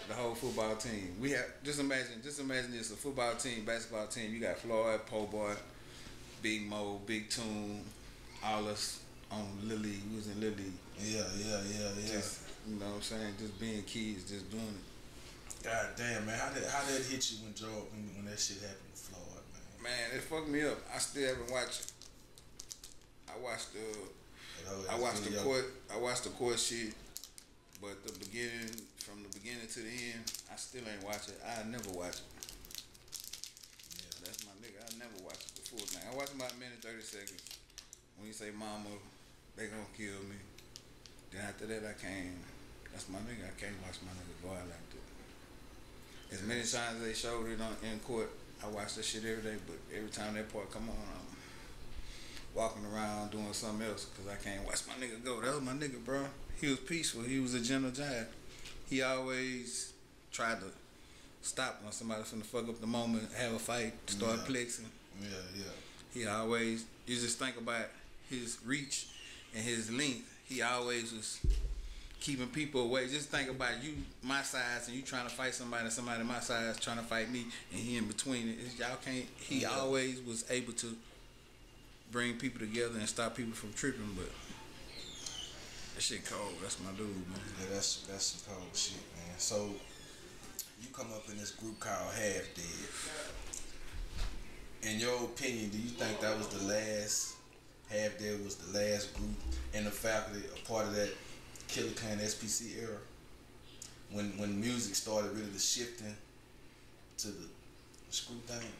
the whole football team. We have just imagine this a football team, basketball team. You got Floyd, Po Boy, Big Mo, Big Tune, all us on Little League. We was in Little League. Yeah. Just, you know what I'm saying? Just being kids, just doing it. God damn, man. How did it hit you when that shit happened to Floyd, man? Man, it fucked me up. I still haven't watched it. I watched the court shit, but from the beginning to the end, I still ain't watch it. I never watch it. Yeah, that's my nigga. I never watch it before. Now I watch about a minute 30 seconds. When you say mama, they gonna kill me. Then after that I can't. That's my nigga. I can't watch my nigga go out like that. As many times they showed it in court, I watch that shit every day. But every time that part come on, I'm walking around doing something else because I can't watch my nigga go. That was my nigga, bro. He was peaceful. He was a gentle giant. He always tried to stop when somebody finna fuck up the moment, have a fight, start flexing. Yeah. He always, you just think about his reach and his length. He always was keeping people away. Just think about you, my size, and you trying to fight somebody my size trying to fight me, and he in between it. Y'all can't. He always was able to bring people together and stop people from tripping, but that shit cold. That's my dude, man. Yeah, that's some cold shit, man. So you come up in this group called Half Dead. In your opinion, do you think that was the last? Half Dead was the last group in the faculty, a part of that Killer Clan SPC era, when music started really shifting to the screw thing.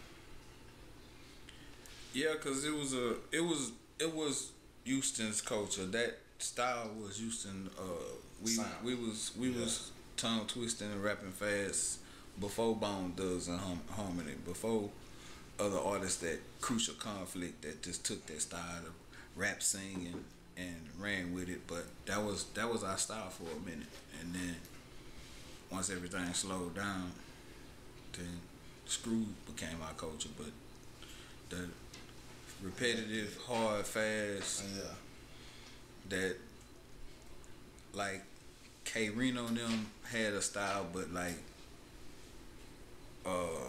Yeah, cause it was Houston's culture. That style was Houston. We was tongue twisting and rapping fast before Bone Thugs and Harmony, before other artists that Crucial Conflict that just took that style of rap singing and ran with it. But that was our style for a minute, and then once everything slowed down, then screw became our culture. But the repetitive, hard, fast, that like K Reno and them had a style, but like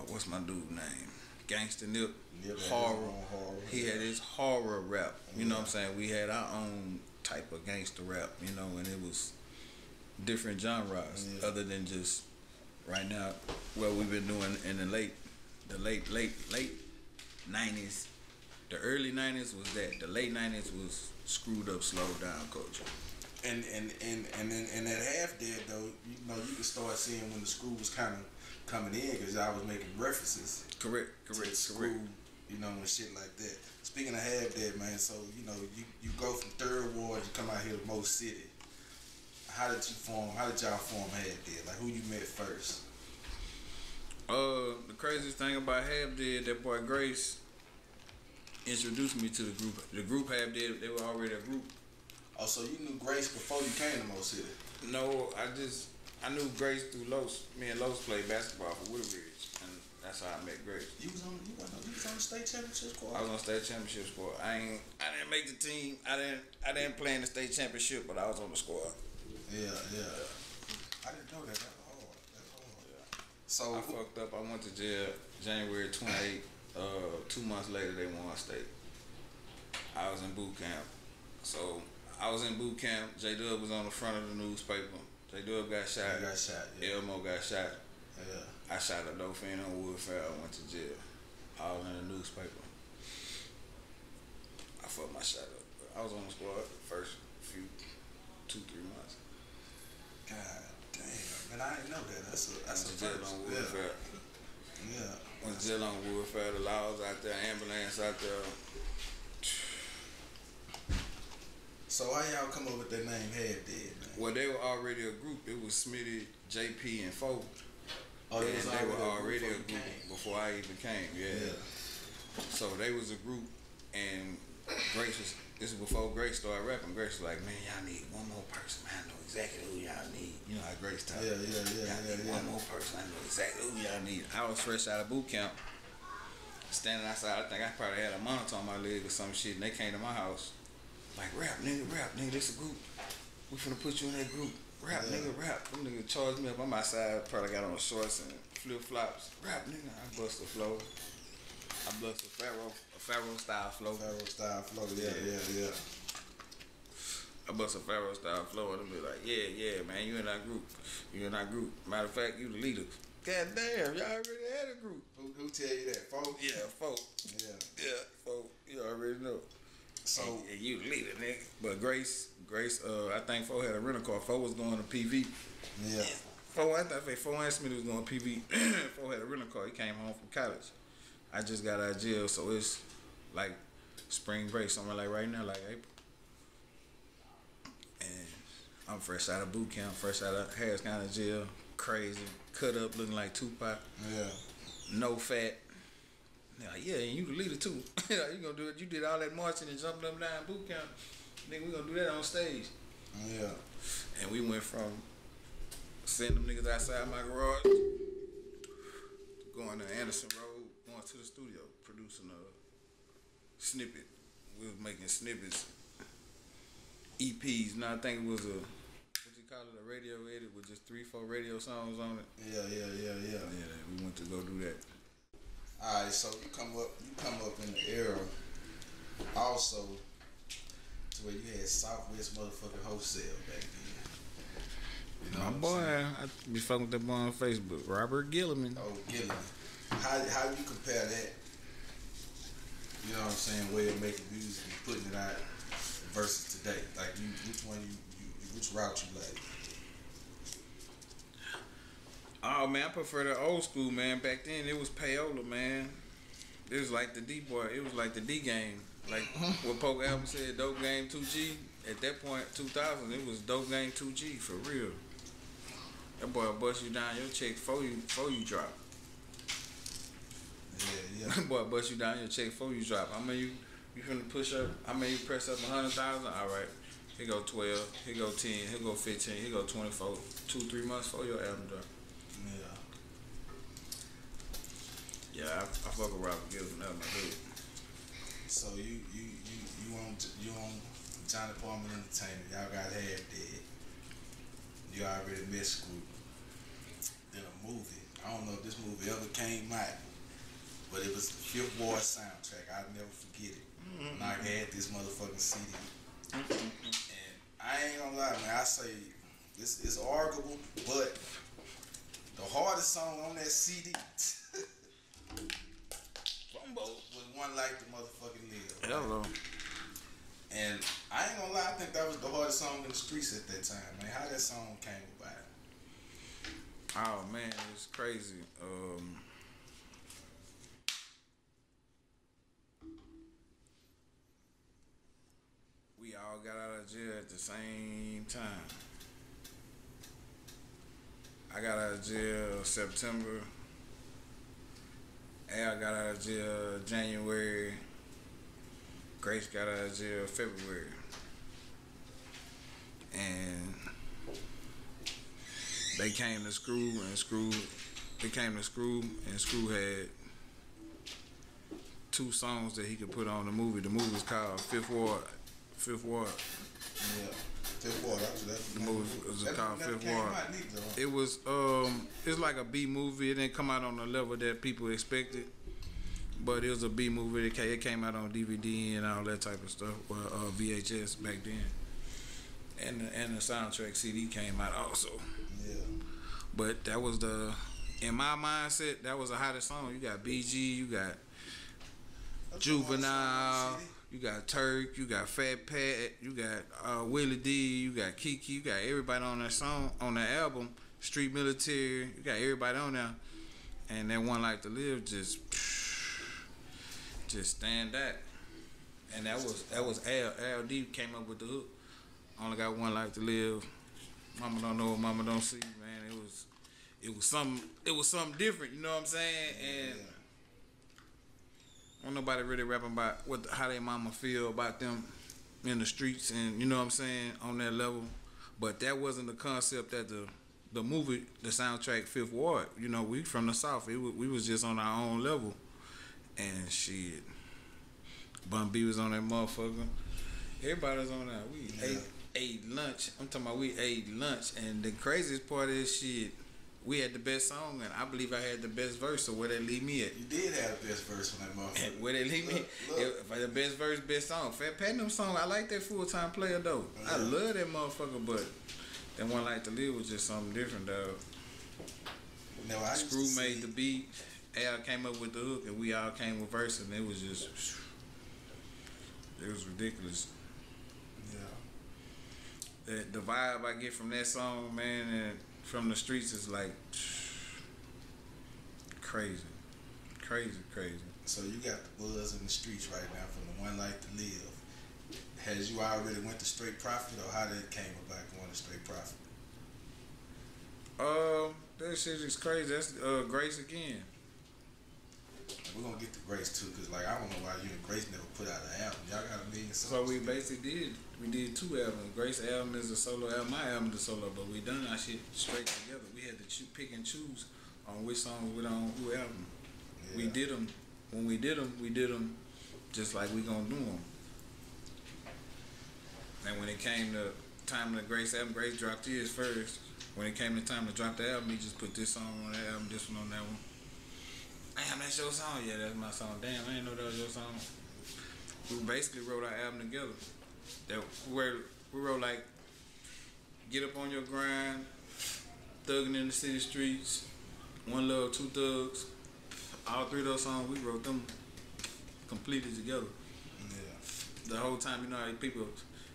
what's my dude name? Gangsta Nip, horror. He had his horror rap. You know what I'm saying? We had our own type of gangster rap, you know, and it was different genres other than just right now what we've been doing in the late 90s. The early 90s was that. The late 90s was screwed up, slowed down culture. And that Half Dead though, you know, you could start seeing when the screw was kind of coming in because y'all was making references. Correct. Screw, you know, and shit like that. Speaking of Half Dead, man, so you know, you go from Third Ward, you come out here to Mo City. How did y'all form Half Dead? Like, who you met first? The craziest thing about Half Dead, that boy Grace introduced me to the group. The group Half Dead, they were already a group. Oh, so you knew Grace before you came to Mo City? No, I knew Grace through Los. Me and Los played basketball for Woodridge, and that's how I met Grace. You was on the state championship squad? I was on the state championship squad. I didn't make the team. I didn't play in the state championship, but I was on the squad. Yeah. I didn't know that. That's hard. Yeah. So I fucked up. I went to jail January 28th. 2 months later, they won state. I was in boot camp. So I was in boot camp. J-Dub was on the front of the newspaper. J-Dub got shot. Elmo got shot. Yeah. I shot a dolphin on Woodford. I went to jail. All in the newspaper. I fucked my shot up. I was on the squad the first few 2-3 months. God damn. Man, I didn't know that. That's a jail on Woodford. Yeah. Went to jail on Woodford. The laws out there, ambulance out there. So how y'all come up with that name Half Dead, man? Well, they were already a group. It was Smitty, JP, and Fo. Oh, they were already a group before I even came. Yeah. So they was a group, and Grace was. This is before Grace started rapping. Grace was like, "Man, y'all need one more person. Man, I know exactly who y'all need." You know how Grace talk. Yeah. Y'all need one more person. I know exactly who y'all need. I was fresh out of boot camp, standing outside. I think I probably had a monitor on my leg or some shit, and they came to my house. Like, rap, nigga, this a group. We finna put you in that group. Rap, nigga, rap. Them nigga charged me up. I'm outside, probably got on shorts and flip flops. Rap, nigga. I bust a flow. I bust a Pharaoh style flow. Pharaoh style flow, yeah. I bust a Pharaoh style flow and them be like, yeah, man, you in our group. Matter of fact, you the leader. God damn, y'all already had a group. Who tell you that, folks? Yeah, folks. Yeah, folks. You already know. So and you the leader, nigga. But Grace, I think Fo had a rental car. Fo was going to PV. Yeah. Fo asked me to was going to PV. Fo had a rental car. He came home from college. I just got out of jail, so it's like spring break, somewhere like right now, like April. And I'm fresh out of boot camp, fresh out of Harris County jail, crazy, cut up, looking like Tupac. Yeah. No fat. Yeah, and you the leader too. You gonna do it. You did all that marching and jumping up and down boot camp. Nigga, we gonna do that on stage. Yeah. And we went from sending them niggas outside my garage, going to Anderson Road, going to the studio, producing a snippet. We was making snippets, EPs. Now I think it was what you call it, a radio edit with just 3-4 radio songs on it. Yeah. Yeah, we went to go do that. Alright, so you come up in the era also to where you had Southwest motherfucking wholesale back then. You know my boy, I be fucking with that boy on Facebook, Robert Gilliman. Oh, Gilliman. How you compare that? You know what I'm saying? Way of making music and putting it out versus today. Like which route you like? Oh man, I prefer the old school, man. Back then it was payola, man. It was like the D boy. It was like the D game. Like what Poke album said, Dope Game 2G. At that point, 2000, it was Dope Game 2G for real. That boy bust you down your check before you drop. Yeah. That boy bust you down your check before you drop. I mean you finna push up. I mean you press up 100,000. All right. Here go 12. Here go 10. Here go 15. Here go 24. 2-3 months before your album drop. Yeah, I fuck with Robert Gilliman. That was my dude. So you on Johnny Palmer Entertainment. Y'all got Half Dead. You already missed Group. Then a movie. I don't know if this movie ever came out, but it was the Ft.Wood soundtrack. I'll never forget it. And I had this motherfucking CD. And I ain't gonna lie, man. I say it's arguable, but the hardest song on that CD was One Like the Motherfucking Live. Hello. And I ain't gonna lie, I think that was the hardest song in the streets at that time, man. How that song came about. Oh man, it's crazy. We all got out of jail at the same time. I got out of jail September. Al got out of jail January. Grace got out of jail February. And they came to Screw and Screw had 2 songs that he could put on the movie. The movie was called Ft.Wood. Yeah. Ft.Wood, the movie was called Ft.Wood. It was it's like a B movie. It didn't come out on the level that people expected, but it was a B movie. It came out on DVD and all that type of stuff. Well, VHS back then, and the soundtrack CD came out also. Yeah. But that was in my mindset, that was the hottest song. You got BG, you got Juvenile. You got Turk, you got Fat Pat, you got Willie D, you got Kiki, you got everybody on that song, on that album. Street Military, you got everybody on there. And that One Life to Live just stand that. And that was Al D came up with the hook. Only got one life to live. Mama don't know what mama don't see, man. It was something different, you know what I'm saying? And don't nobody really rapping about how their mama feel about them in the streets, and you know what I'm saying, on that level. But that wasn't the concept that the movie, the soundtrack Ft.Wood. You know, we from the South. We was just on our own level, and Bun B was on that motherfucker. Everybody was on that. We ate lunch. I'm talking about we ate lunch, and the craziest part is shit. We had the best song, and I believe I had the best verse. So where they leave me at? You did have the best verse on that motherfucker. And where they leave me? If the best verse, best song. Fat Platinum song. I like that Full Time Player though. I love that motherfucker, but that One Like to Live was just something different, dog. No, Screw made the beat. Al came up with the hook, and we all came with verse, and it was just, it was ridiculous. Yeah. The vibe I get from that song, man, and from the streets is like crazy. So you got the buzz in the streets right now from the One Life to Live. Has you already went to Straight Profit, or how that came about going to Straight Profit? That shit is crazy. That's Grace again. We're gonna get to Grace too, cause like I don't know why you and Grace never put out an album. Y'all got a million songs. So we basically did 2 albums. Grace album is a solo album. My album is a solo, but we done our shit straight together. We had to pick and choose on which songs we on who album. Yeah. We did them. When we did them just like we gonna do them. And when it came to time of the Grace album, Grace dropped his first. When it came to time to drop the album, he just put this song on that album, this one on that one. Damn, that's your song? Yeah, that's my song. Damn, I didn't know that was your song. We basically wrote our album together. We wrote like Get Up On Your Grind, Thuggin' in the City Streets, One Love, Two Thugs. All 3 of those songs, we wrote them completely together. Yeah. The whole time, you know how people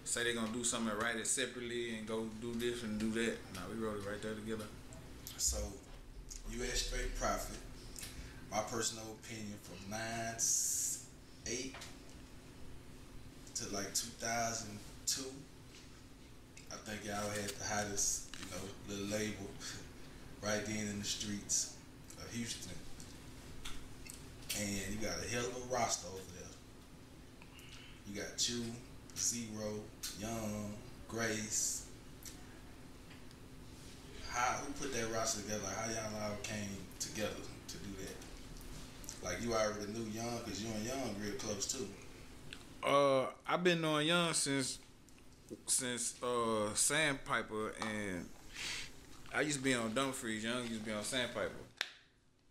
say they're gonna do something and write it separately and go do this and do that. Nah, we wrote it right there together. So, you at Straight Profit. My personal opinion, from 98 to like 2002, I think y'all had the hottest, little label right then in the streets of Houston. And you got a hell of a roster over there. You got you, Zero, Young, Grace. Who put that roster together? Like, how y'all all came together to do that? Like, you already knew Young, because you and Young real close too. I've been knowing Young since Sandpiper, and I used to be on Dumfries. Young used to be on Sandpiper.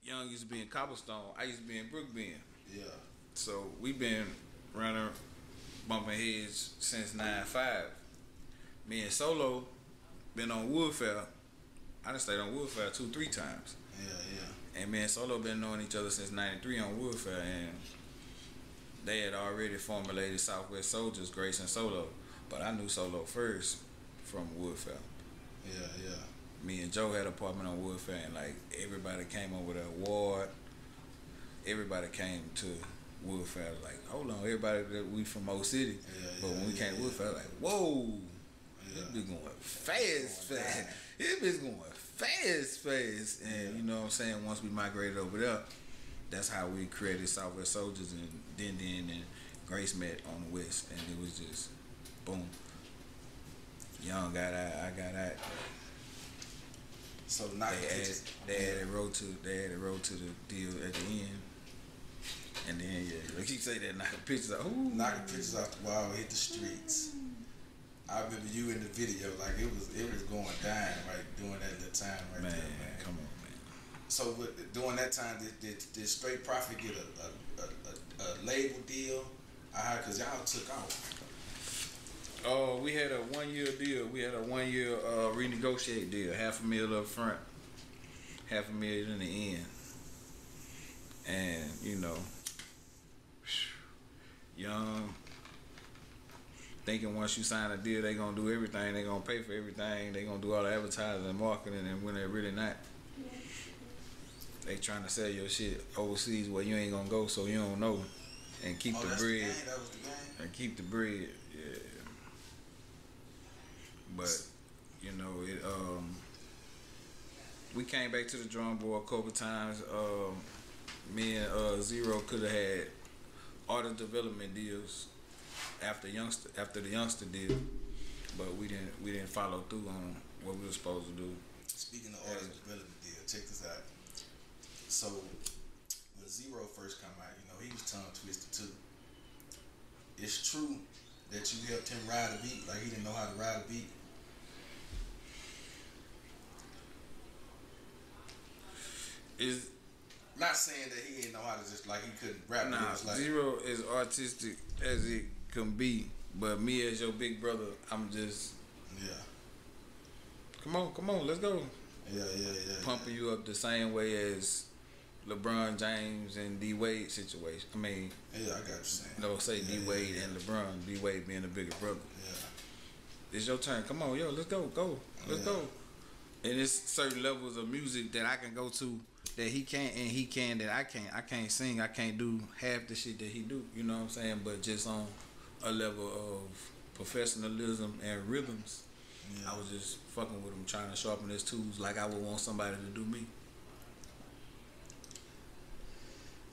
Young used to be in Cobblestone. I used to be in Brookbend. Yeah. So we been running, bumping heads since 9-5. Me and Solo been on Woodfair. I done stayed on Woodfair 2-3 times. Yeah. And me and Solo been knowing each other since 93 on Woodfair, and they had already formulated Southwest Soldiers, Grace and Solo. But I knew Solo first from Woodfair. Yeah. Me and Joe had an apartment on Woodfair, and like everybody came over to Ward. Everybody came to Woodfair. Like, hold on, everybody that we from Old City. But when we came to Woodfair, like, whoa, this bitch going fast. This bitch going fast. And you know what I'm saying? Once we migrated over there, that's how we created Southwest Soldiers, and then and Grace met on the West, and it was just boom. Young got out, I got out. So they added road to the deal at the end, and then like you say that knocking pictures out. Knocking pictures off the wall, hit the streets. I remember you in the video, like it was going down right during that little time right there, man. Come on, man. So during that time, did Straight Profit get a label deal? Cause y'all took off. Oh, we had a 1-year deal. We had a 1-year renegotiate deal. $500,000 up front, $500,000 in the end. And Young thinking once you sign a deal, they gonna do everything. They gonna pay for everything. They gonna do all the advertising and marketing, and when they're really not. They trying to sell your shit overseas where you ain't gonna go, so you don't know, and keep the bread. That was the game. And keep the bread. Yeah. But we came back to the drawing board a couple times. Me and Zero could have had artist development deals after the youngster deal, but we didn't follow through on what we were supposed to do. Speaking of artist development deal, check this out. So when Zero first came out, he was tongue twisted too. It's true that you helped him ride a beat? Like he didn't know how to ride a beat? Is not saying that he didn't know how to just like he couldn't rap. Nah, like, Zero is artistic as it can be, but me as your big brother, I'm just Come on, let's go. Yeah. Pumping you up the same way as LeBron James and D Wade situation. I mean, yeah, I got you saying. No, say D Wade and LeBron. D Wade being the bigger brother. Yeah. It's your turn. Come on, yo, let's go, let's go. And it's certain levels of music that I can go to that he can't, and he can that I can't. I can't sing. I can't do half the shit that he do. You know what I'm saying? But just on a level of professionalism and rhythms. Yeah. I was just fucking with him, trying to sharpen his tools like I would want somebody to do me.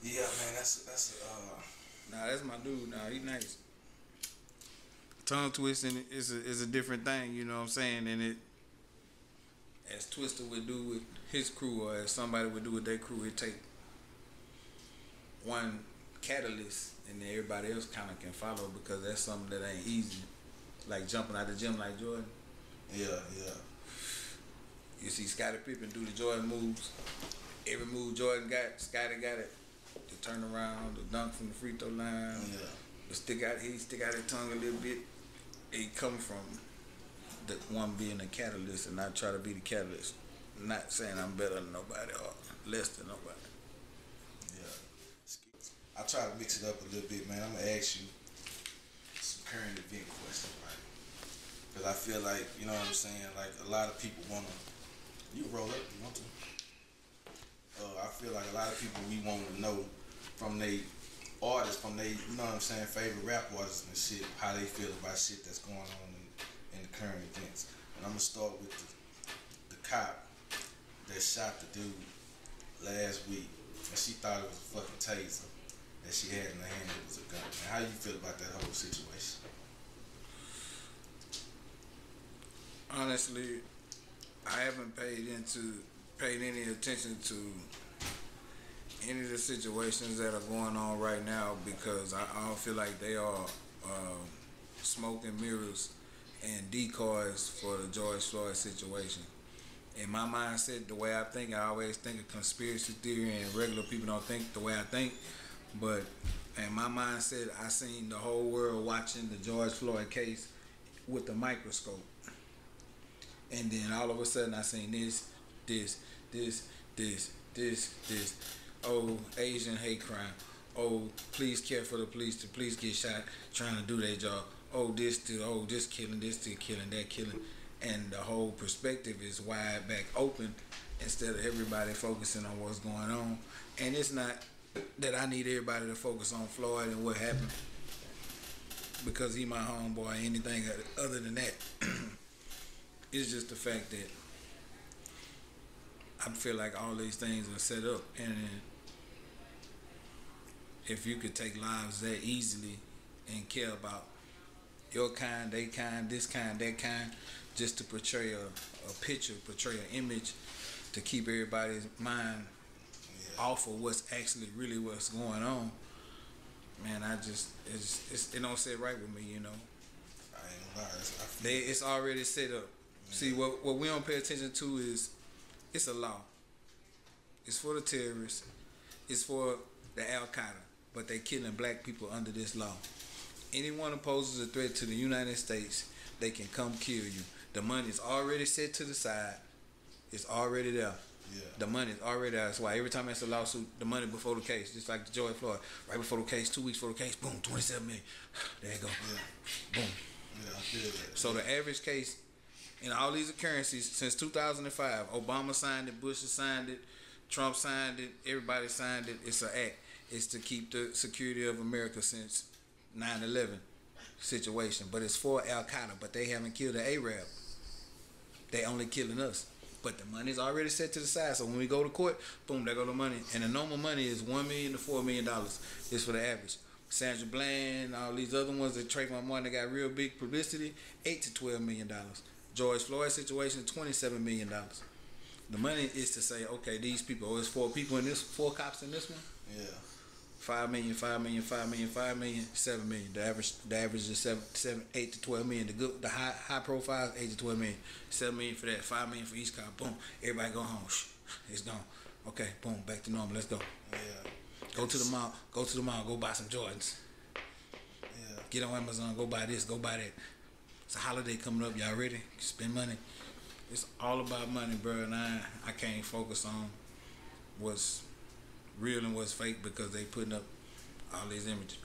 Yeah, man, that's Nah, that's my dude. Nah, he nice. Tongue twisting is a different thing, you know what I'm saying? And it, as Twister would do with his crew, or as somebody would do with their crew, it take one catalyst, and then everybody else kind of can follow, because that's something that ain't easy. Like jumping out the gym like Jordan. Yeah. You see Scottie Pippen do the Jordan moves. Every move Jordan got, Scottie got it. The turn around, the dunk from the free throw line. Yeah. The stick out his tongue a little bit. It come from the one being a catalyst, and I try to be the catalyst. Not saying I'm better than nobody or less than nobody. Yeah. I try to mix it up a little bit, man. I'm gonna ask you some current event questions, right? Because I feel like, you know what I'm saying, like a lot of people want to, you roll up, you want to. I feel like a lot of people, we want to know from they artists, from they, you know what I'm saying, favorite rap artists and shit, how they feel about shit that's going on in the current events. And I'm going to start with the cop that shot the dude last week, and she thought it was a fucking taser that she had in her hand. It was a gun. And how you feel about that whole situation? Honestly, I haven't paid any attention to any of the situations that are going on right now, because I don't feel like they are smoke and mirrors and decoys for the George Floyd situation. In my mindset, the way I think, I always think of conspiracy theory, and regular people don't think the way I think. But in my mindset, I seen the whole world watching the George Floyd case with the microscope. And then all of a sudden I seen this. Oh, Asian hate crime. Oh, please care for the police to police get shot trying to do their job. Oh, this killing, that killing. And the whole perspective is wide back open instead of everybody focusing on what's going on. And it's not that I need everybody to focus on Floyd and what happened because he my homeboy or anything other than that. It's just the fact that I feel like all these things are set up, and if you could take lives that easily and care about your kind, they kind, this kind, that kind, just to portray a picture, portray an image, to keep everybody's mind off of what's actually really what's going on, man, it don't sit right with me, you know. I ain't gonna lie, it's already set up. See, what we don't pay attention to is it's a law. It's for the terrorists. It's for the Al-Qaeda. But they killing black people under this law. Anyone poses a threat to the United States, they can come kill you. The money's already set to the side. It's already there. Yeah. The money's already there. That's why every time it's a lawsuit, the money before the case, just like the George Floyd, right before the case, 2 weeks before the case, boom, 27 million. There you go. Yeah. Boom. Yeah, I feel that. So the average case in all these occurrences since 2005, Obama signed it, Bush signed it, Trump signed it, everybody signed it. It's an act. It's to keep the security of America since 9/11 situation. But it's for Al-Qaeda, but they haven't killed the Arab. They only killing us. But the money's already set to the side. So when we go to court, boom, there go the money. And the normal money is $1 million to $4 million. It's for the average. Sandra Bland, all these other ones that Trayvon Martin got real big publicity, $8 to $12 million. George Floyd situation, $27 million. The money is to say, okay, these people, it's 4 people in this, 4 cops in this one. Yeah. 5 million, 5 million, 5 million, 5 million, 7 million. The average is 8 to 12 million. The high profiles 8 to 12 million. 7 million for that, 5 million for each car. Boom. Everybody go home. It's gone. Okay, boom, back to normal. Let's go. Yeah. Go to the mall. Go buy some Jordans. Yeah. Get on Amazon. Go buy this. Go buy that. It's a holiday coming up. Y'all ready? Spend money. It's all about money, bro. And I can't focus on what's real and what's fake because they putting up all these images.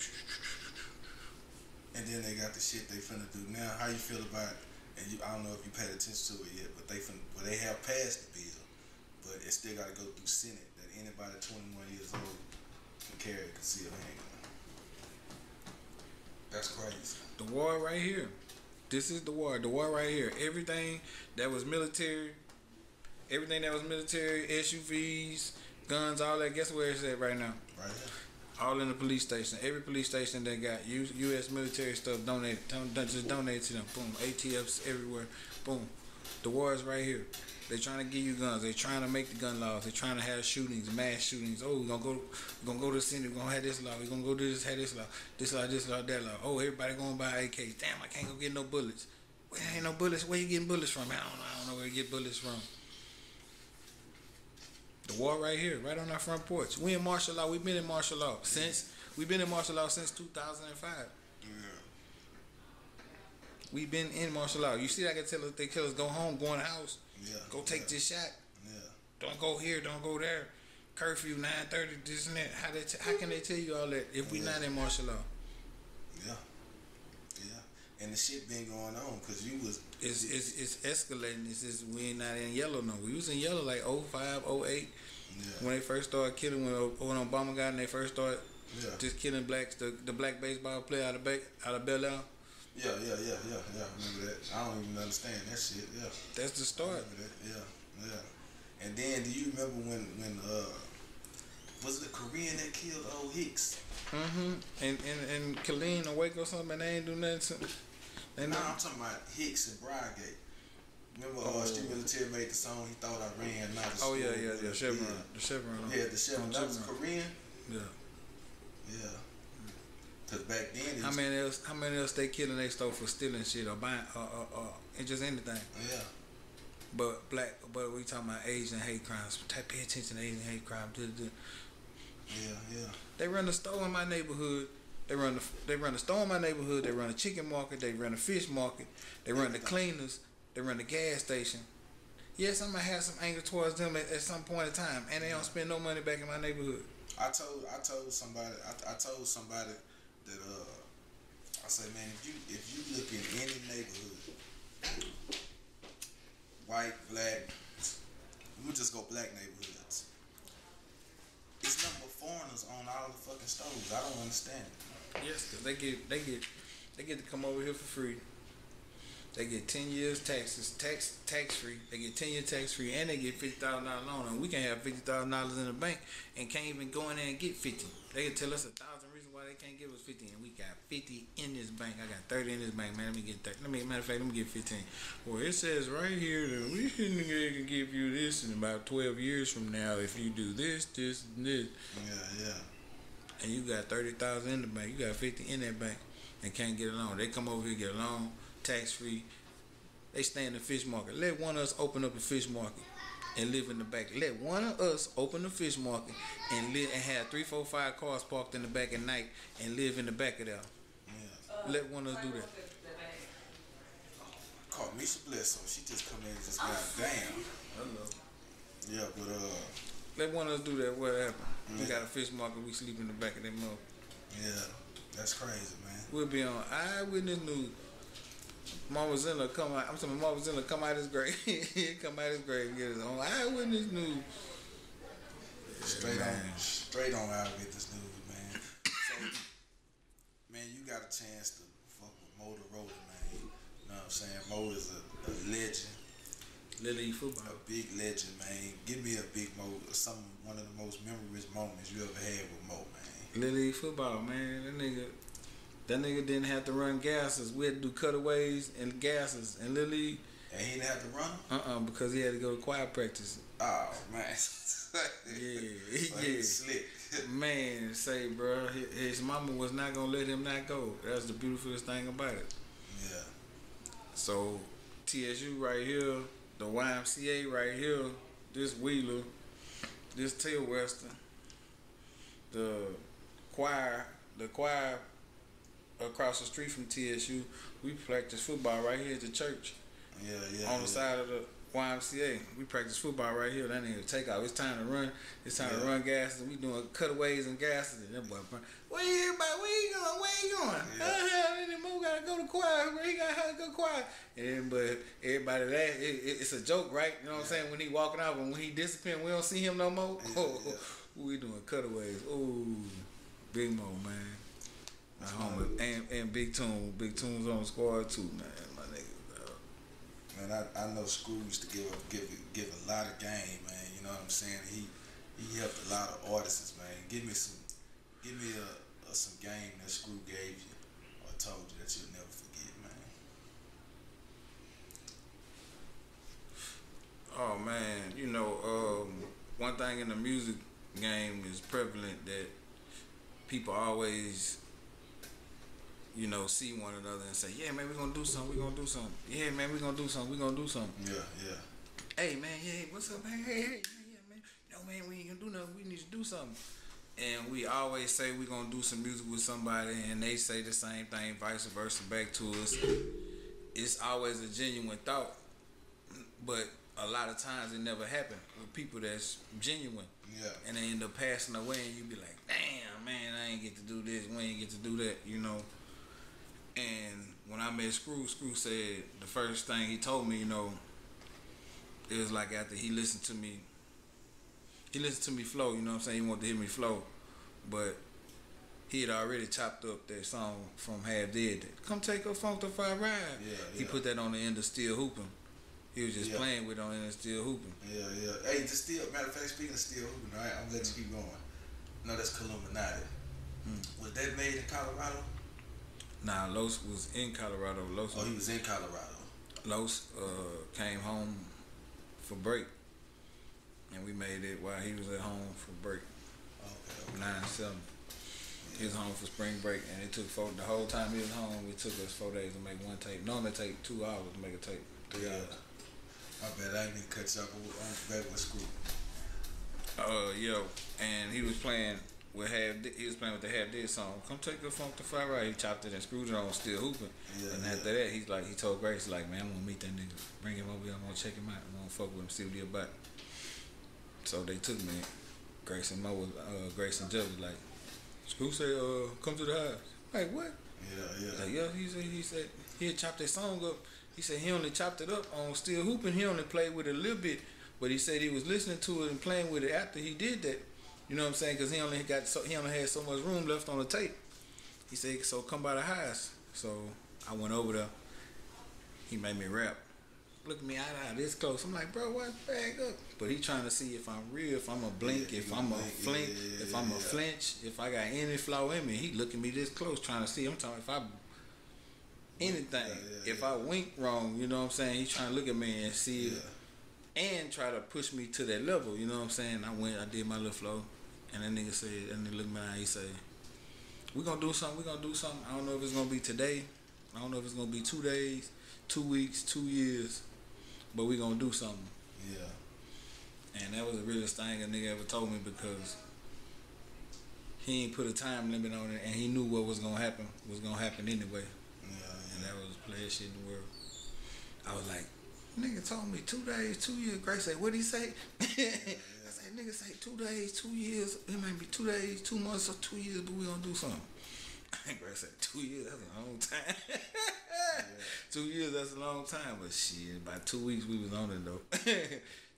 And then they got the shit they finna do now. How you feel about? And I don't know if you paid attention to it yet, but they have passed the bill, but it still got to go through Senate that anybody 21 years old can carry a concealed handgun. That's crazy. The war right here. This is the war. The war right here. Everything that was military, SUVs, guns, all that. Guess where it's at right now? Right here. All in the police station. Every police station that got U.S. military stuff donated. Just donate to them. Boom. ATFs everywhere. Boom. The war is right here. They trying to give you guns. They trying to make the gun laws. They trying to have shootings, mass shootings. Oh, we're gonna go to the Senate. We're gonna have this law. We're gonna go do this, have this law, that law. Oh, everybody gonna buy AKs. Damn, I can't go get no bullets. Well, there ain't no bullets. Where you getting bullets from? I don't know where to get bullets from. The war right here, right on our front porch. We in martial law. We've been in martial law since 2005. Yeah. We've been in martial law. You see, I can tell us they tell us go home, go in the house, go take this shot. Yeah. Don't go here, don't go there. Curfew 9:30, this and that. How can they tell you all that if we not in martial law? Yeah. And the shit been going on because you was. It's escalating. We ain't not in yellow no. We was in yellow like 05, 08. When they first started killing, when Obama got and they first started just killing blacks, the black baseball player out of Bel Air. Yeah. I remember that. I don't even understand that shit. Yeah. That's the start. I remember that. Yeah. And then, do you remember when was it the Korean that killed old Hicks? And Colleen or Waco or something, and they ain't do nothing to. I'm talking about Hicks and Brygate. Remember, Steve Military made the song. He thought I ran out of school. Yeah. Chevron. The Chevron. Yeah, the Chevron. That was Korean. Yeah. Cause back then, how many else they killing they stole for stealing shit or buying and just anything. Yeah. But we talking about Asian hate crimes. Pay attention to Asian hate crimes. Yeah. They run the store in my neighborhood. They run the store in my neighborhood. They run the chicken market. They run the fish market. They run the cleaners. They run the gas station. Yes, I'm gonna have some anger towards them at some point in time, and they don't spend no money back in my neighborhood. I told somebody that I say, man, if you look in any neighborhood, white, black, we just go black neighborhoods. It's nothing but foreigners on all the fucking stores. I don't understand it. Yes, cause they get to come over here for free. They get 10 years tax free. They get 10 years tax free, and they get $50,000 loan. And we can have $50,000 in the bank and can't even go in there and get 50. They can tell us 1,000 reasons why they can't give us 50, and we got 50 in this bank. I got 30 in this bank, man. Let me get 30. Matter of fact, let me get 15. Well, it says right here that we can give you this in about 12 years from now if you do this, this, and this. Yeah. And you got 30,000 in the bank. You got 50 in that bank and can't get a loan. They come over here get a loan. Tax free. They stay in the fish market. Let one of us open up a fish market and live in the back. Let one of us open the fish market and live and have 3, 4, 5 cars parked in the back at night and live in the back of there. Yeah. Let one of us do that. Caught Misha Bledsoe. She just come in and just got damn. Yeah, but let one of us do that. What happened? We got a fish market. We sleep in the back of that mug. Yeah, that's crazy, man. We'll be on Eyewitness News. Mama Zilla come out. I'm saying Mama Zilla come out his grave. Come out his grave. Get his own Eyewitness News. Straight on Eyewitness News, man. So, man, you got a chance to fuck with Motorola, man. You know what I'm saying? Mo is a legend. Lily football. A big legend, man. Give me a big Mo. One of the most memorable moments you ever had with Mo, man. Lily football, man. That nigga didn't have to run gases. We had to do cutaways and gases. And Lily. And he didn't have to run them? Because he had to go to choir practice. Oh, man. Yeah. Slick. Man, say, bro, his mama was not gonna let him not go. That's the beautifulest thing about it. Yeah. So, TSU right here, the YMCA right here, this Wheeler, this Tail Western, the choir across the street from TSU, we practice football right here at the church. Yeah. On the side of the YMCA. We practice football right here. That nigga take off. It's time to run. It's time to run gases. We doing cutaways and gases. And that boy, where you going? Where you going? We gotta go to choir. He gotta go choir. And but everybody it's a joke, right? You know what I'm saying? When he walking out, and when he disappearing, we don't see him no more. We doing cutaways. Ooh, Big Mo, man. And Big Tune's on the squad too, man. My nigga. Man, I know Screw used to give a lot of game, man. You know what I'm saying? He helped a lot of artists, man. Give me some game that Screw gave you or told you that you'll never forget, man. Oh man, you know, one thing in the music game is prevalent that people always, you know, see one another and say, yeah, man, we're going to do something. Yeah, man, we're going to do something. Yeah. Hey, man, yeah, what's up, man? Hey, yeah, man. No, man, we ain't going to do nothing. We need to do something. And we always say we're going to do some music with somebody, and they say the same thing, vice versa, back to us. It's always a genuine thought, but a lot of times it never happens with people that's genuine. Yeah. And they end up passing away, and you be like, damn, man, I ain't get to do this, we ain't get to do that, you know. And when I met Screw said the first thing he told me, you know, it was like after he listened to me flow, you know what I'm saying? He wanted to hear me flow. But he had already chopped up that song from Half Dead. Come take a funkified ride. He put that on the end of Still Hooping. He was just playing with it on the end of Still Hooping. Yeah. Hey, matter of fact, speaking of Still Hooping, all right, I'm gonna let you keep going. No, that's Columinati. Was that made in Colorado? Nah, Los was in Colorado. He was in Colorado. Los came home for break, and we made it while he was at home for break. Okay. 9/7. He was home for spring break, and it took the whole time he was home. It took us 4 days to make one tape. Normally it take 2 hours to make a tape. 3 hours. I bet I didn't cut you up on back with Screw. And he was playing with the Half Dead song. Come take a funk to fire right. He chopped it and screwed it on Still Hooping. After that, he told Grace, like, man, I'm gonna meet that nigga. Bring him over here, I'm gonna check him out. I'm gonna fuck with him, see what he about. So they took me. Grace and Jeff was like, Screw said, come to the house. Like, what? Yeah. Like, he said he had chopped that song up. He said he only chopped it up on Still Hooping. He only played with it a little bit, but he said he was listening to it and playing with it after he did that. You know what I'm saying? Because he only had so much room left on the tape. He said, so come by the house. So I went over there. He made me rap. Look at me eye this close. I'm like, bro, why bag up? But he trying to see if I'm real, if I'm a blink, if I'm a flink, if I'm a flinch, if I got any flaw in me. He looking me this close, trying to see. I'm talking if I anything. If I wink wrong, you know what I'm saying? He trying to look at me and see it, and try to push me to that level. You know what I'm saying? I did my little flow, and that nigga said, and he looked at me and he said, we gonna do something. I don't know if it's gonna be today. I don't know if it's gonna be 2 days, 2 weeks, 2 years, but we gonna do something. Yeah. And that was the realest thing a nigga ever told me, because he ain't put a time limit on it, and he knew what was gonna happen anyway. And that was the playest shit in the world. I was like, nigga told me 2 days, 2 years. Grace said, what'd he say? I said, nigga say 2 days, 2 years. It might be 2 days, 2 months, or 2 years, but we gonna do something. Grace said 2 years, that's a long time. 2 years, that's a long time. But shit, by 2 weeks we was on it though.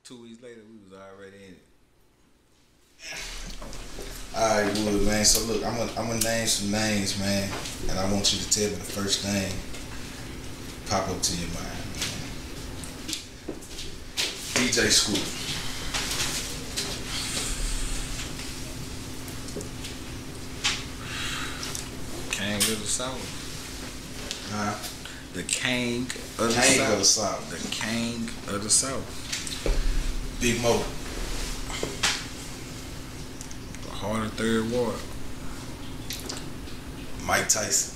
2 weeks later we was already in it. Alright, Wood, man. So look, I'm gonna name some names, man, and I want you to tell me the first name pop up to your mind, man. DJ Screw. King of the South. Huh? The King of the South. The King of the South. Big Mo. Heart of Third Ward. Mike Tyson.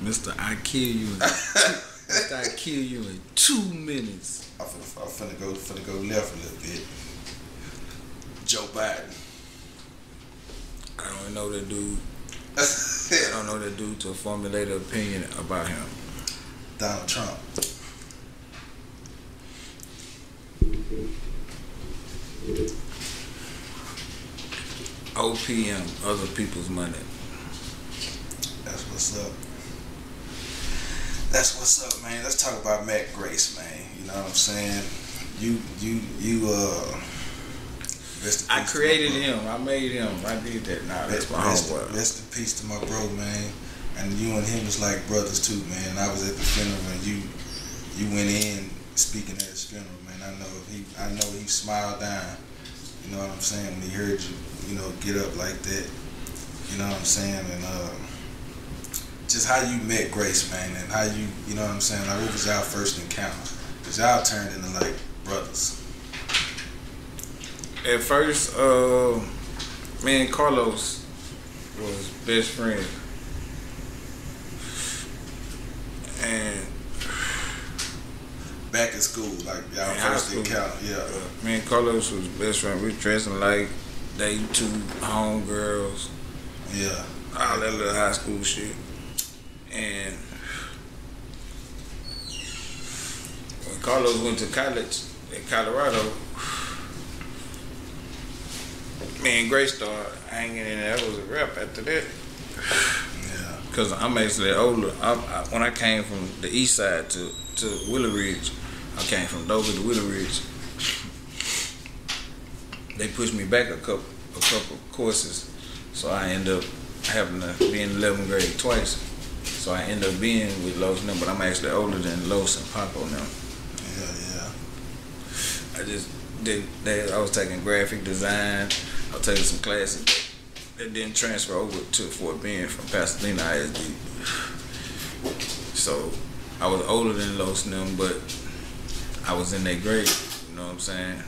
Mr. I kill you. Mr. I kill you in 2 minutes. I'm finna go left a little bit. Joe Biden. I don't know that dude. I don't know that dude to formulate an opinion about him. Donald Trump. OPM, other people's money. That's what's up. That's what's up, man. Let's talk about Matt Grace, man. You know what I'm saying? I created him. I made him. I did that. Nah, that's my homework. Rest in peace to my bro, man. And you and him was like brothers too, man. I was at the funeral and you went in speaking at his funeral, man. I know he smiled down. You know what I'm saying? When he heard you know, get up like that. You know what I'm saying? And just how you met Grace, man, and how you know what I'm saying? Like, what was y'all first encounter? Cause y'all turned into like brothers. At first, me and Carlos was best friends. And back in school, like y'all first encounter, yeah. Me and Carlos was best friends. We dressing like they two homegirls. Yeah. All that little high school shit. And when Carlos went to college in Colorado, me and Grace started hanging in there. That was a rap after that. Yeah. Because I'm actually older. When I came from the east side to Willow Ridge, I came from Dover to Willow Ridge. They pushed me back a couple courses, so I ended up having to be in 11th grade twice. So I ended up being with Los and them, but I'm actually older than Los and Paco now. Yeah. I just did. I was taking graphic design. I was taking some classes that didn't transfer over to Fort Bend from Pasadena ISD. So I was older than Los and them, but I was in their grade. You know what I'm saying?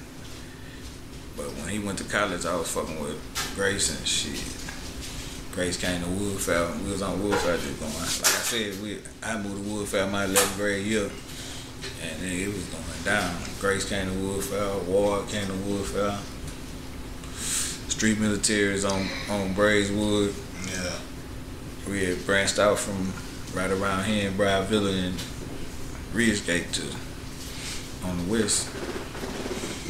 But when he went to college, I was fucking with Grace and shit. Grace came to Woodford. We was on Woodford just going. Like I said, I moved to Woodford my 11th grade year, and then it was going down. Grace came to Woodford. Ward came to Woodford. Street militaries on Ft.Wood. Yeah. We had branched out from right around here in Briar Villa and Ridgegate to on the west.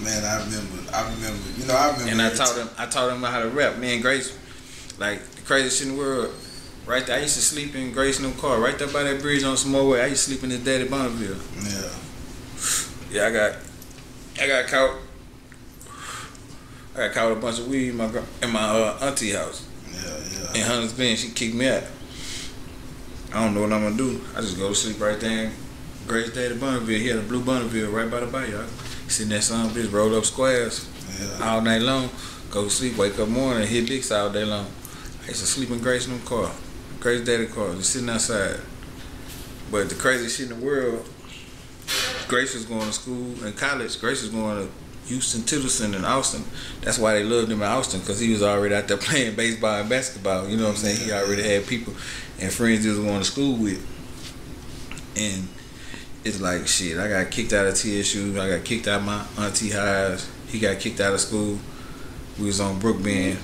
Man, I remember. You know, I remember. And I taught him how to rap. Me and Grace, like the craziest shit in the world. Right there, I used to sleep in Grace in the car. Right there by that bridge on Samoa Way. I used to sleep in his daddy Bonneville. Yeah. Yeah, I got caught. I got caught with a bunch of weed in my auntie house. Yeah. In Hunter's Glen, she kicked me out. I don't know what I'm gonna do. I just go to sleep right there in Grace daddy Bonneville. He had a blue Bonneville right by the bayou. Sitting that son bitch, roll up squares all night long. Go to sleep, wake up morning, hit licks all day long. I used to sleep in Grace in the car. Grace daddy car, just sitting outside. But the craziest shit in the world, Grace was going to school in college. Grace was going to Houston, Titterson, and Austin. That's why they loved him in Austin, because he was already out there playing baseball and basketball. You know what I'm saying? He already had people and friends he was going to school with. And it's like, shit, I got kicked out of TSU. I got kicked out of my auntie house. He got kicked out of school. We was on Brookbend.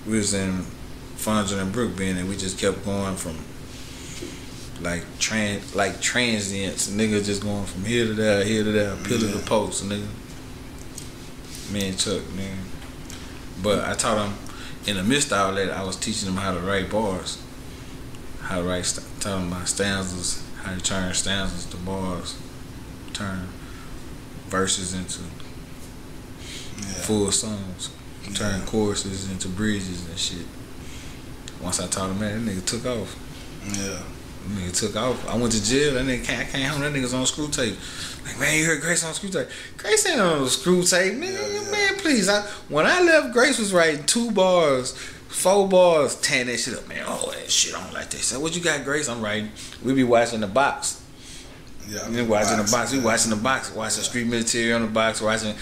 We was in Fondren and Brookbend, and we just kept going from like transients. Nigga just going from here to there, pillar to post, nigga. Me and Chuck, man. But I taught him, in the midst of all that, I was teaching him how to write bars. How to write, taught him my stanzas, how to turn stanzas to bars, turn verses into full songs, turn choruses into bridges and shit. Once I taught him that nigga took off. Yeah. That nigga took off. I went to jail. That nigga came home. That nigga's on screw tape. Like, man, you heard Grace on screw tape? Grace ain't on screw tape, nigga. Man, please. When I left, Grace was writing 2 bars, 4 bars, tearing that shit up. Man, oh, that shit, I don't like that. So what you got, Grace? I'm writing. We be watching the box. Yeah, we watching the box. We watching the box. Watching Street Military on the box. Watching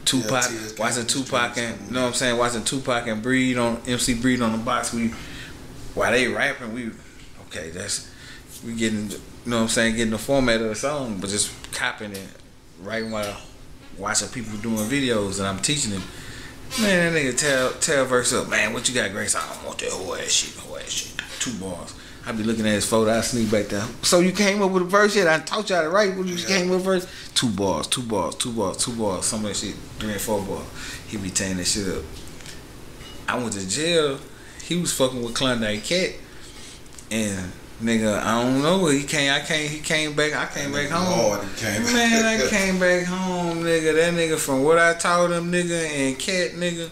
Tupac. Watching Tupac and you know what I'm saying. Watching Tupac and Breed on MC Breed on the box. While they rapping, we getting you know what I'm saying, getting the format of the song, but just copying it right while watching people doing videos and I'm teaching them. Man, that nigga tell verse up. Man, what you got, Grace? I don't want that whole ass shit. 2 bars. I be looking at his photo. I sneak back down. So you came up with a verse yet? I taught y'all to write. What you came up with a verse? 2 bars. Some of that shit 3 and 4 bars. He be tearing that shit up. I went to jail. He was fucking with Klondike Cat, and nigga, I don't know. He came back. I came back home. Man, I came back home, nigga. That nigga from what I taught him, nigga, and Cat, nigga.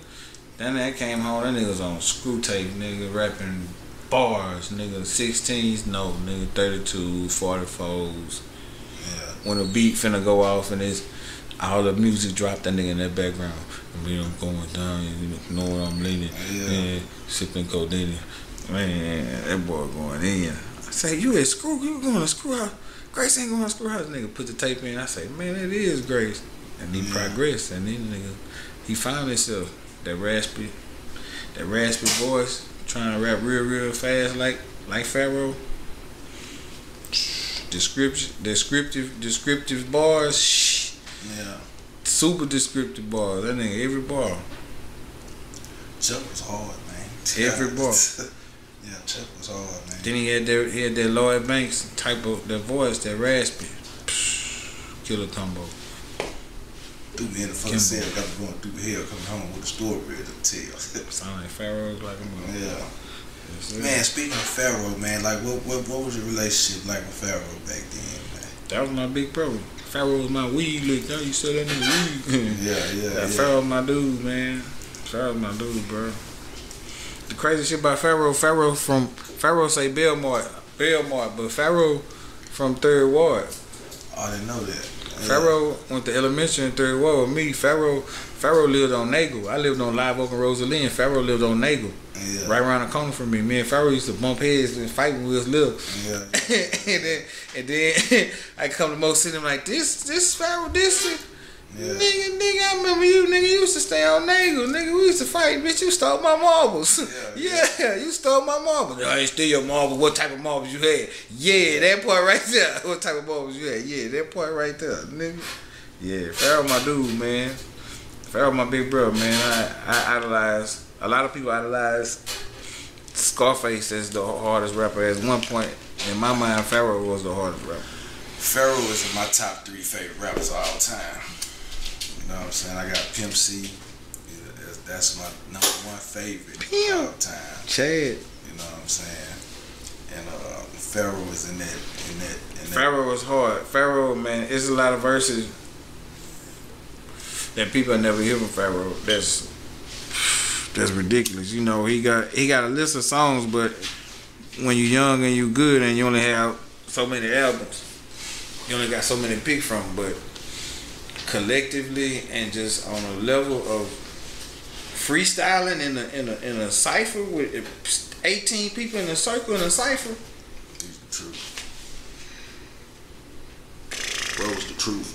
Then I came home. That nigga was on screw tape, nigga, rapping bars, nigga. 16s, no, nigga. 32, 44s. Yeah. When the beat finna go off and it's all the music dropped, that nigga in that background. You know, going down, you know where I'm leaning. Yeah. Sipping codeine. Man, that boy going in. I say, you going to screw house. Grace ain't going to screw house. Nigga put the tape in. I say, man, it is Grace. And he progressed. And then nigga, he found himself. That raspy voice, trying to rap real fast like Pharaoh. Descriptive bars. Yeah. Super descriptive bars. That nigga every bar. Chuck was hard, man. Every bar. Yeah, Chuck was hard, man. Then he had that Lloyd Banks type of that voice, that raspy. Killer combo. Threw me in the fucking cell, got me going through hell, coming home with a story ready to tell. Sound like Pharaoh, like a mother. Yeah. Man, speaking of Pharaoh, man, like what was your relationship like with Pharaoh back then, man? That was my big bro. Pharaoh was my weed lick. Now you sell that nigga weed. yeah. Pharaoh was my dude, man. Pharaoh was my dude, bro. The crazy shit about Pharaoh say Belmont, but Pharaoh from 3rd Ward. I didn't know that. Pharaoh went to elementary in 3rd Ward with me. Pharaoh lived on Nagel. I lived on Live Oak and Rosalie. Pharaoh lived on Nagel. Yeah. Right around the corner from me. Me and Pharaoh used to bump heads and fight when we was little. Yeah. and then I come to Mo City, I'm like, this Pharaoh, this yeah. Nigga, I remember you, nigga. You used to stay on Nagel, nigga. We used to fight, bitch. You stole my marbles. Yeah, you stole my marbles. I ain't steal your marbles. What type of marbles you had? Yeah, that part right there. What type of marbles you had? Yeah, that part right there, nigga. Yeah, Pharaoh my dude, man. Pharaoh my big brother, man. I idolize. A lot of people idolize Scarface as the hardest rapper. At one point, in my mind, Pharaoh was the hardest rapper. Pharaoh is in my top 3 favorite rappers of all time. You know what I'm saying? I got Pimp C. That's my number 1 favorite of all time. Chad. You know what I'm saying? And Pharaoh is in that. Pharaoh was hard. Pharaoh, man, it's a lot of verses that people never hear from Pharaoh. That's ridiculous. You know, he got a list of songs, but when you're young and you good and you only have so many albums, you only got so many to pick from. But collectively and just on a level of freestyling in a cipher with 18 people in a circle in a cipher. He's the truth. Bro's the truth.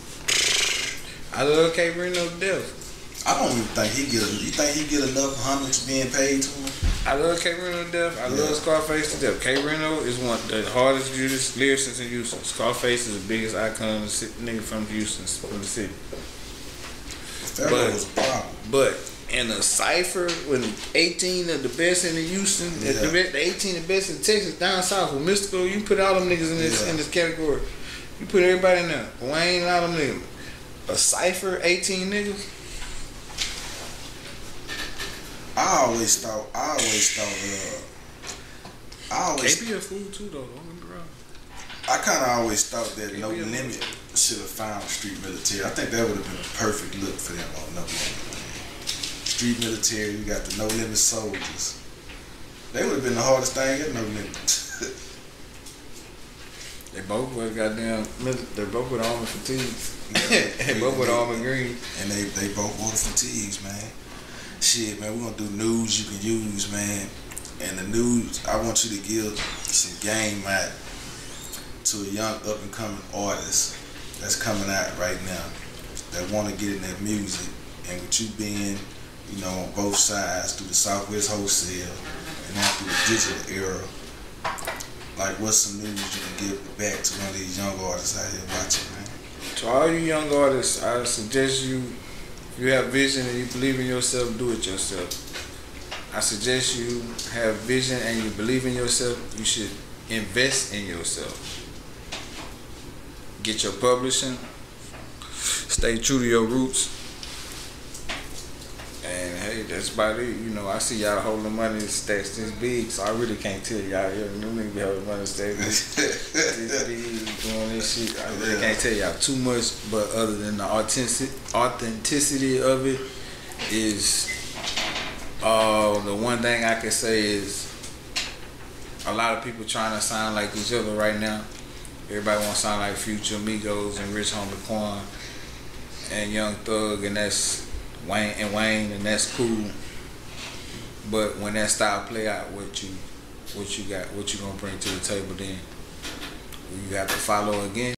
I love K Reno to death. I don't even think you think he get enough hundreds being paid to him? I love K Reno to death. I love Scarface to death. K Reno is one of the hardest lyricists in Houston. Scarface is the biggest icon of the city, nigga from Houston, from the city. But in a cipher with 18 of the best in the Houston, the 18 of the best in Texas, down south with Mystical, you put all them niggas in this category. You put everybody in there. Wayne, all them niggas. A cipher, 18 niggas. I always thought. KB a fool too though. Don't get me wrong. I kind of always thought that No Limit should have found Street Military. I think that would have been a perfect look for them on No Limit. Street Military, you got the No Limit Soldiers. They would have been the hardest thing at No Limit. They both were goddamn. They both with armor fatigues. They both with armor green. And they both wore the fatigues, man. Shit, man, we're gonna do news you can use, man. And the news, I want you to give some game out to a young up and coming artist that's coming out right now that want to get in that music, and with you being, you know, on both sides through the Southwest wholesale and now through the digital era, like what's some news you can give back to one of these young artists out here watching, man? To all you young artists, I suggest you, if you have vision and you believe in yourself, do it yourself. I suggest you have vision and you believe in yourself, you should invest in yourself. Get your publishing, stay true to your roots, and hey, that's about it. You know, I see y'all holding money stacks this big, so I really can't tell y'all. You niggas be holding money stacks this big, doing this shit. I really can't tell y'all too much, but other than the authenticity of it is, the one thing I can say is a lot of people trying to sound like each other right now. Everybody want to sound like Future, Migos, and Rich Homie Quan, and Young Thug, and that's Wayne, and that's cool. But when that style play out, what you gonna bring to the table then? You have to follow again.